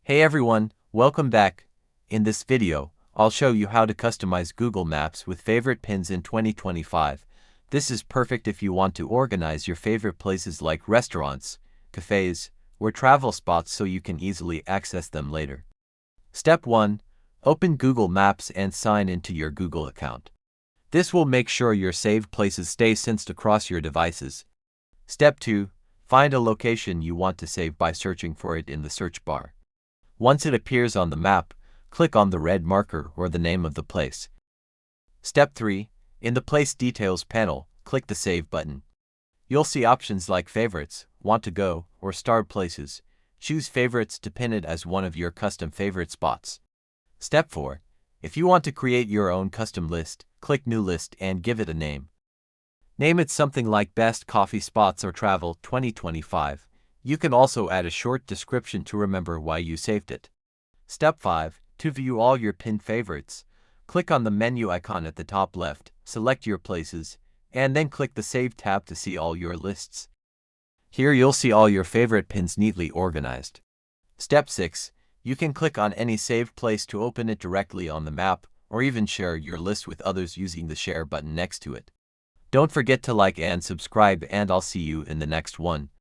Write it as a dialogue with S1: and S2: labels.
S1: Hey everyone, welcome back. In this video, I'll show you how to customize Google Maps with favorite pins in 2025. This is perfect if you want to organize your favorite places like restaurants, cafes, or travel spots so you can easily access them later. Step 1. Open Google Maps and sign into your Google account. This will make sure your saved places stay synced across your devices. Step 2. Find a location you want to save by searching for it in the search bar. Once it appears on the map, click on the red marker or the name of the place. Step 3. In the Place Details panel, click the Save button. You'll see options like Favorites, Want to Go, or Starred Places. Choose Favorites to pin it as one of your custom favorite spots. Step 4. If you want to create your own custom list, click New List and give it a name. Name it something like Best Coffee Spots or Travel 2025. You can also add a short description to remember why you saved it. Step 5. To view all your pinned favorites, click on the menu icon at the top left, select your places, and then click the Save tab to see all your lists. Here you'll see all your favorite pins neatly organized. Step 6. You can click on any saved place to open it directly on the map, or even share your list with others using the Share button next to it. Don't forget to like and subscribe, and I'll see you in the next one.